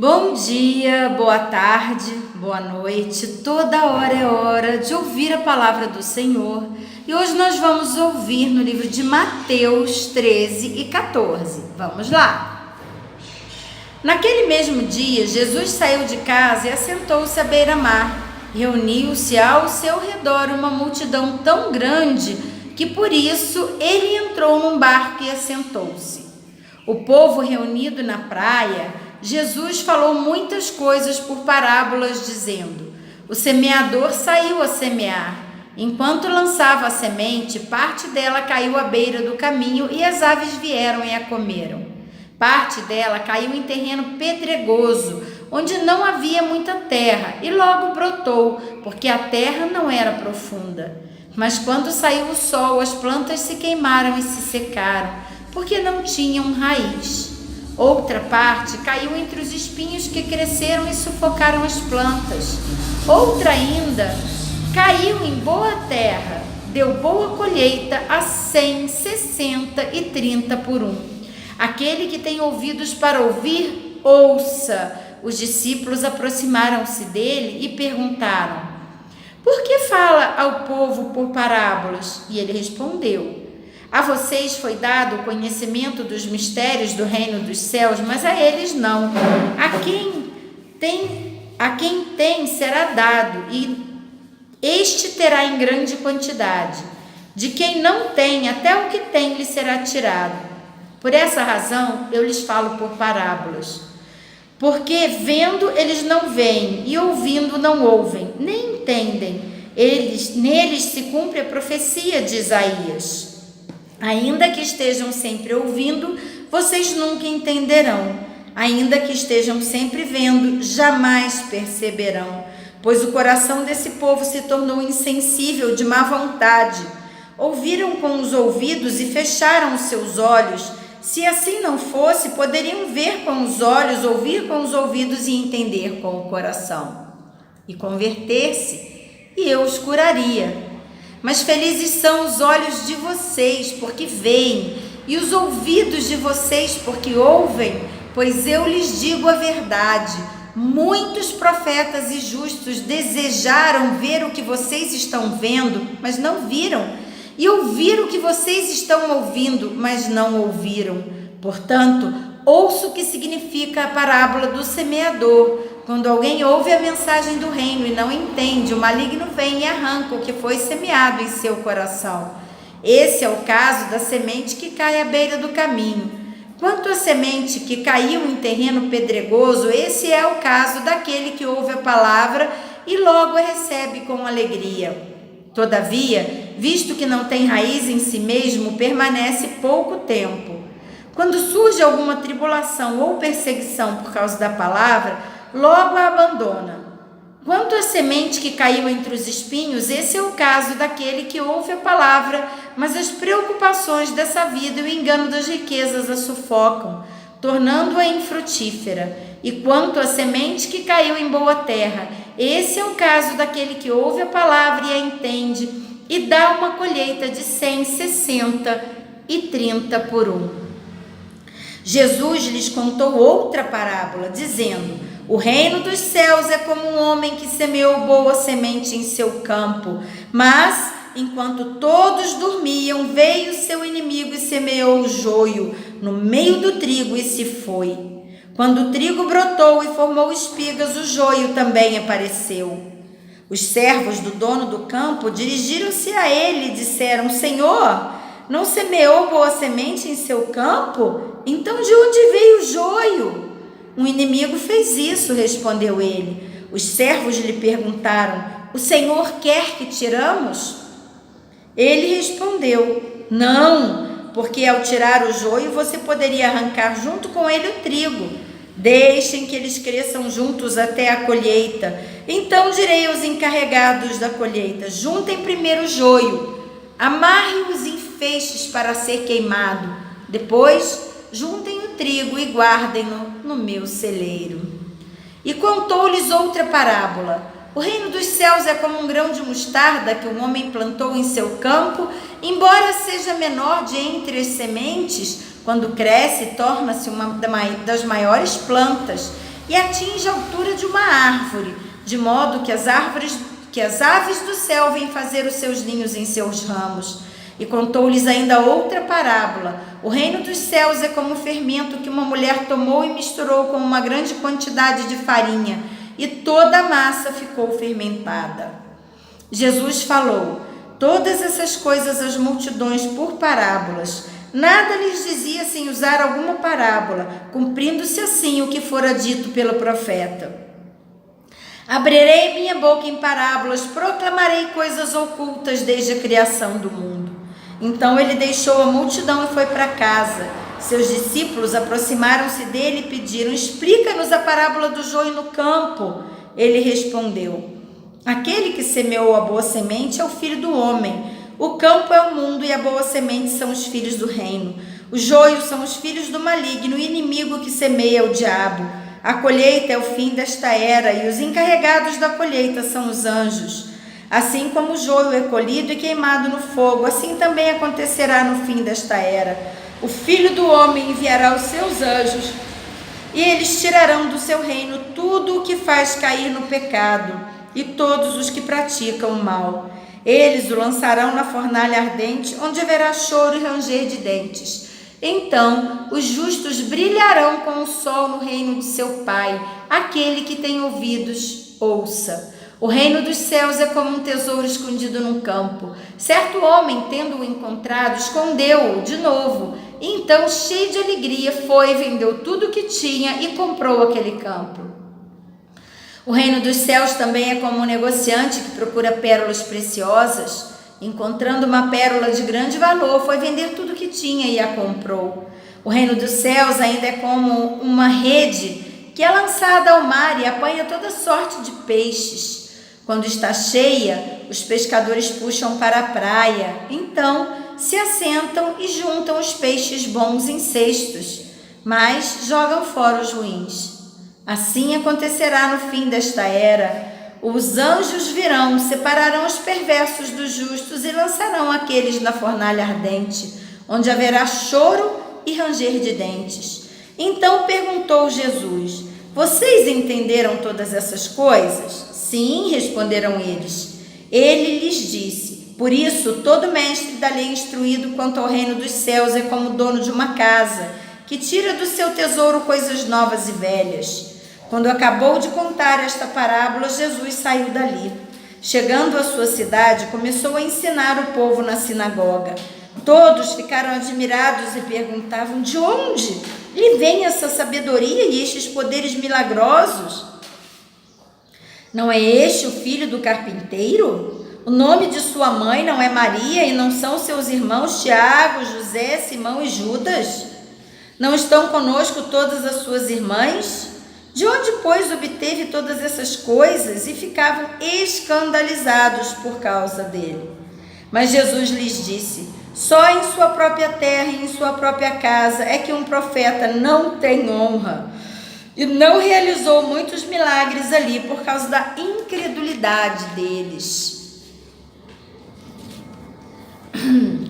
Bom dia, boa tarde, boa noite. Toda hora é hora de ouvir a palavra do Senhor. E hoje nós vamos ouvir no livro de Mateus 13 e 14. Vamos lá. Naquele mesmo dia, Jesus saiu de casa e assentou-se à beira-mar. Reuniu-se ao seu redor uma multidão tão grande que por isso ele entrou num barco e assentou-se. O povo reunido na praia, Jesus falou muitas coisas por parábolas, dizendo: o semeador saiu a semear. Enquanto lançava a semente, parte dela caiu à beira do caminho e as aves vieram e a comeram. Parte dela caiu em terreno pedregoso, onde não havia muita terra, e logo brotou, porque a terra não era profunda. Mas quando saiu o sol, as plantas se queimaram e se secaram, porque não tinham raiz. Outra parte caiu entre os espinhos que cresceram e sufocaram as plantas. Outra ainda caiu em boa terra, deu boa colheita a 100, 60 e 30 por um. Aquele que tem ouvidos para ouvir, ouça. Os discípulos aproximaram-se dele e perguntaram: por que fala ao povo por parábolas? E ele respondeu: a vocês foi dado o conhecimento dos mistérios do reino dos céus, mas a eles não. A quem tem será dado, e este terá em grande quantidade. De quem não tem, até o que tem lhe será tirado. Por essa razão eu lhes falo por parábolas. Porque vendo eles não veem, e ouvindo não ouvem, nem entendem. Neles se cumpre a profecia de Isaías. Ainda que estejam sempre ouvindo, vocês nunca entenderão. Ainda que estejam sempre vendo, jamais perceberão. Pois o coração desse povo se tornou insensível, de má vontade. Ouviram com os ouvidos e fecharam os seus olhos. Se assim não fosse, poderiam ver com os olhos, ouvir com os ouvidos e entender com o coração. E converter-se, e eu os curaria. Mas felizes são os olhos de vocês, porque veem, e os ouvidos de vocês, porque ouvem, pois eu lhes digo a verdade. Muitos profetas e justos desejaram ver o que vocês estão vendo, mas não viram, e ouvir o que vocês estão ouvindo, mas não ouviram. Portanto, ouça o que significa a parábola do semeador. Quando alguém ouve a mensagem do reino e não entende, o maligno vem e arranca o que foi semeado em seu coração. Esse é o caso da semente que cai à beira do caminho. Quanto à semente que caiu em terreno pedregoso, esse é o caso daquele que ouve a palavra e logo a recebe com alegria. Todavia, visto que não tem raiz em si mesmo, permanece pouco tempo. Quando surge alguma tribulação ou perseguição por causa da palavra, logo a abandona. Quanto à semente que caiu entre os espinhos, esse é o caso daquele que ouve a palavra, mas as preocupações dessa vida e o engano das riquezas a sufocam, tornando-a infrutífera. E quanto à semente que caiu em boa terra, esse é o caso daquele que ouve a palavra e a entende, e dá uma colheita de 100, 60 e 30 por um. Jesus lhes contou outra parábola, dizendo: o reino dos céus é como um homem que semeou boa semente em seu campo. Mas, enquanto todos dormiam, veio seu inimigo e semeou o joio no meio do trigo e se foi. Quando o trigo brotou e formou espigas, o joio também apareceu. Os servos do dono do campo dirigiram-se a ele e disseram: Senhor, não semeou boa semente em seu campo? Então de onde veio o joio? Um inimigo fez isso, respondeu ele. Os servos lhe perguntaram: o Senhor quer que tiramos? Ele respondeu: não, porque ao tirar o joio você poderia arrancar junto com ele o trigo. Deixem que eles cresçam juntos até a colheita. Então direi aos encarregados da colheita: juntem primeiro o joio, amarrem-os em feixes para ser queimado. Depois juntem o trigo e guardem-no no meu celeiro. E contou-lhes outra parábola: o reino dos céus é como um grão de mostarda que um homem plantou em seu campo. Embora seja menor de entre as sementes, quando cresce torna-se uma das maiores plantas e atinge a altura de uma árvore, de modo que as aves do céu vêm fazer os seus ninhos em seus ramos. E contou-lhes ainda outra parábola. O reino dos céus é como o fermento que uma mulher tomou e misturou com uma grande quantidade de farinha, e toda a massa ficou fermentada. Jesus falou todas essas coisas às multidões por parábolas. Nada lhes dizia sem usar alguma parábola, cumprindo-se assim o que fora dito pelo profeta. Abrirei minha boca em parábolas, proclamarei coisas ocultas desde a criação do mundo. Então ele deixou a multidão e foi para casa. Seus discípulos aproximaram-se dele e pediram: explica-nos a parábola do joio no campo. Ele respondeu: aquele que semeou a boa semente é o filho do homem. O campo é o mundo e a boa semente são os filhos do reino. Os joios são os filhos do maligno, o inimigo que semeia o diabo. A colheita é o fim desta era e os encarregados da colheita são os anjos. Assim como o joio é colhido e queimado no fogo, assim também acontecerá no fim desta era. O Filho do Homem enviará os seus anjos e eles tirarão do seu reino tudo o que faz cair no pecado e todos os que praticam o mal. Eles o lançarão na fornalha ardente, onde haverá choro e ranger de dentes. Então os justos brilharão com o sol no reino de seu Pai. Aquele que tem ouvidos, ouça. O reino dos céus é como um tesouro escondido num campo. Certo homem, tendo-o encontrado, escondeu-o de novo. E então, cheio de alegria, foi, vendeu tudo o que tinha e comprou aquele campo. O reino dos céus também é como um negociante que procura pérolas preciosas. Encontrando uma pérola de grande valor, foi vender tudo o que tinha e a comprou. O reino dos céus ainda é como uma rede que é lançada ao mar e apanha toda sorte de peixes. Quando está cheia, os pescadores puxam para a praia. Então se assentam e juntam os peixes bons em cestos, mas jogam fora os ruins. Assim acontecerá no fim desta era. Os anjos virão, separarão os perversos dos justos e lançarão aqueles na fornalha ardente, onde haverá choro e ranger de dentes. Então perguntou Jesus: vocês entenderam todas essas coisas? Sim, responderam eles. Ele lhes disse: por isso, todo mestre da lei instruído quanto ao reino dos céus é como o dono de uma casa, que tira do seu tesouro coisas novas e velhas. Quando acabou de contar esta parábola, Jesus saiu dali. Chegando à sua cidade, começou a ensinar o povo na sinagoga. Todos ficaram admirados e perguntavam: de onde lhe vem essa sabedoria e estes poderes milagrosos? Não é este o filho do carpinteiro? O nome de sua mãe não é Maria e não são seus irmãos Tiago, José, Simão e Judas? Não estão conosco todas as suas irmãs? De onde, pois, obteve todas essas coisas? E ficavam escandalizados por causa dele. Mas Jesus lhes disse: só em sua própria terra e em sua própria casa é que um profeta não tem honra. E não realizou muitos milagres ali por causa da incredulidade deles.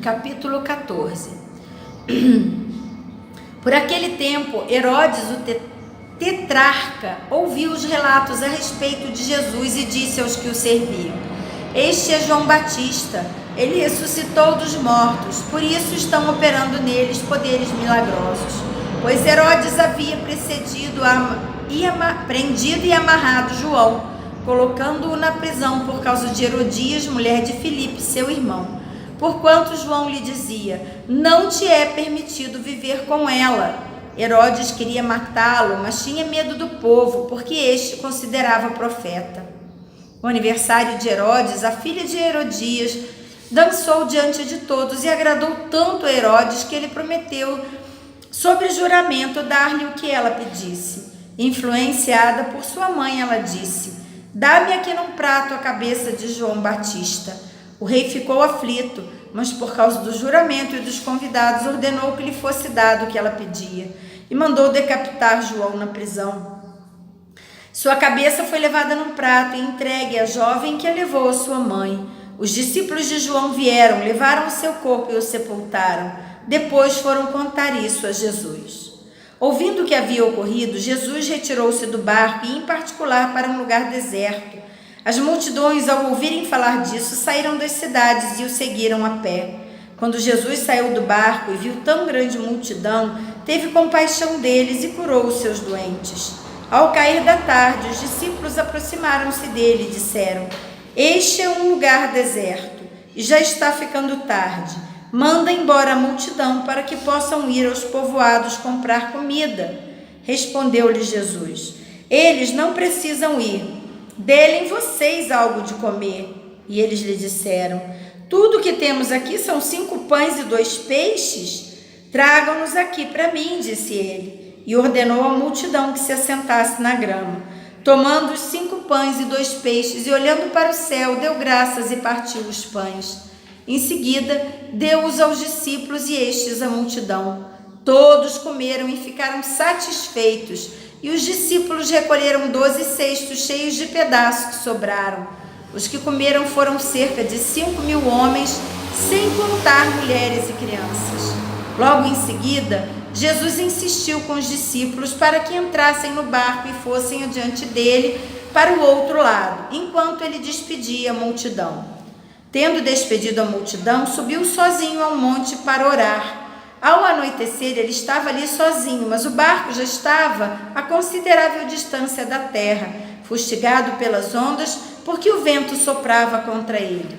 Capítulo 14. Por aquele tempo, Herodes, o tetrarca, ouviu os relatos a respeito de Jesus e disse aos que o serviam: este é João Batista, ele ressuscitou dos mortos, por isso estão operando neles poderes milagrosos. Pois Herodes havia prendido e amarrado João, colocando-o na prisão por causa de Herodias, mulher de Filipe, seu irmão. Porquanto João lhe dizia: não te é permitido viver com ela. Herodes queria matá-lo, mas tinha medo do povo, porque este considerava profeta. No aniversário de Herodes, a filha de Herodias dançou diante de todos e agradou tanto a Herodes que ele prometeu, sob juramento, dar-lhe o que ela pedisse. Influenciada por sua mãe, ela disse: dá-me aqui num prato a cabeça de João Batista. O rei ficou aflito, mas por causa do juramento e dos convidados, ordenou que lhe fosse dado o que ela pedia e mandou decapitar João na prisão. Sua cabeça foi levada num prato e entregue à jovem que a levou à sua mãe. Os discípulos de João vieram, levaram o seu corpo e o sepultaram. Depois foram contar isso a Jesus. Ouvindo o que havia ocorrido, Jesus retirou-se do barco e, em particular, para um lugar deserto. As multidões, ao ouvirem falar disso, saíram das cidades e o seguiram a pé. Quando Jesus saiu do barco e viu tão grande multidão, teve compaixão deles e curou os seus doentes. Ao cair da tarde, os discípulos aproximaram-se dele e disseram: Este é um lugar deserto e já está ficando tarde. Manda embora a multidão para que possam ir aos povoados comprar comida. Respondeu-lhe Jesus: Eles não precisam ir. Dê-lhes vocês algo de comer. E eles lhe disseram: Tudo o que temos aqui são 5 pães e 2 peixes. Tragam-nos aqui para mim, disse ele. E ordenou à multidão que se assentasse na grama. Tomando os 5 pães e 2 peixes e olhando para o céu, deu graças e partiu os pães. Em seguida, deu-os aos discípulos e estes à multidão. Todos comeram e ficaram satisfeitos, e os discípulos recolheram 12 cestos cheios de pedaços que sobraram. Os que comeram foram cerca de 5.000 homens, sem contar mulheres e crianças. Logo em seguida, Jesus insistiu com os discípulos para que entrassem no barco e fossem adiante dele para o outro lado, enquanto ele despedia a multidão. Tendo despedido a multidão, subiu sozinho ao monte para orar. Ao anoitecer, ele estava ali sozinho, mas o barco já estava a considerável distância da terra, fustigado pelas ondas, porque o vento soprava contra ele.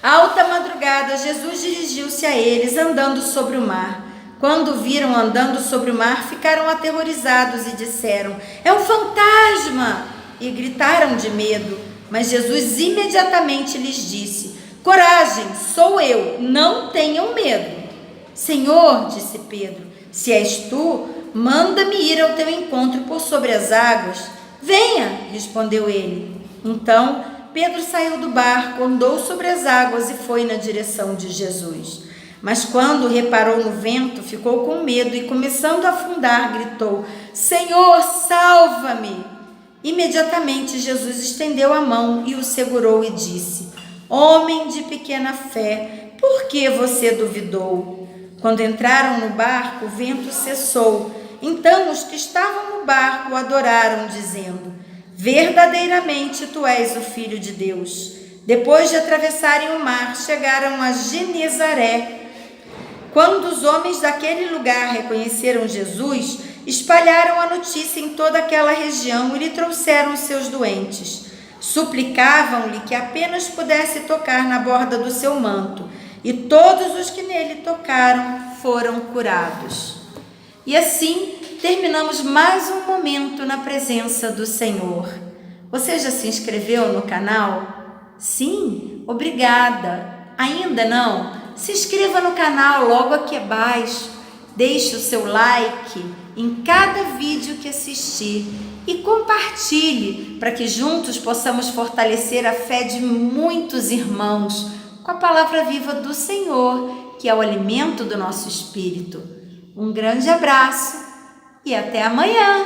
À alta madrugada, Jesus dirigiu-se a eles, andando sobre o mar. Quando o viram andando sobre o mar, ficaram aterrorizados e disseram: É um fantasma! E gritaram de medo. Mas Jesus imediatamente lhes disse: Coragem, sou eu, não tenham medo. Senhor, disse Pedro, se és tu, manda-me ir ao teu encontro por sobre as águas. Venha, respondeu ele. Então Pedro saiu do barco, andou sobre as águas e foi na direção de Jesus. Mas quando reparou no vento, ficou com medo e, começando a afundar, gritou: Senhor, salva-me! Imediatamente Jesus estendeu a mão e o segurou e disse: Homem de pequena fé, por que você duvidou? Quando entraram no barco, o vento cessou. Então os que estavam no barco o adoraram, dizendo: Verdadeiramente tu és o Filho de Deus. Depois de atravessarem o mar, chegaram a Genezaré. Quando os homens daquele lugar reconheceram Jesus, espalharam a notícia em toda aquela região e lhe trouxeram seus doentes. Suplicavam-lhe que apenas pudesse tocar na borda do seu manto, e todos os que nele tocaram foram curados. E assim terminamos mais um momento na presença do Senhor. Você já se inscreveu no canal? Sim? Obrigada. Ainda não? Se inscreva no canal logo aqui abaixo. Deixe o seu like em cada vídeo que assistir e compartilhe para que juntos possamos fortalecer a fé de muitos irmãos com a palavra viva do Senhor, que é o alimento do nosso espírito. Um grande abraço e até amanhã!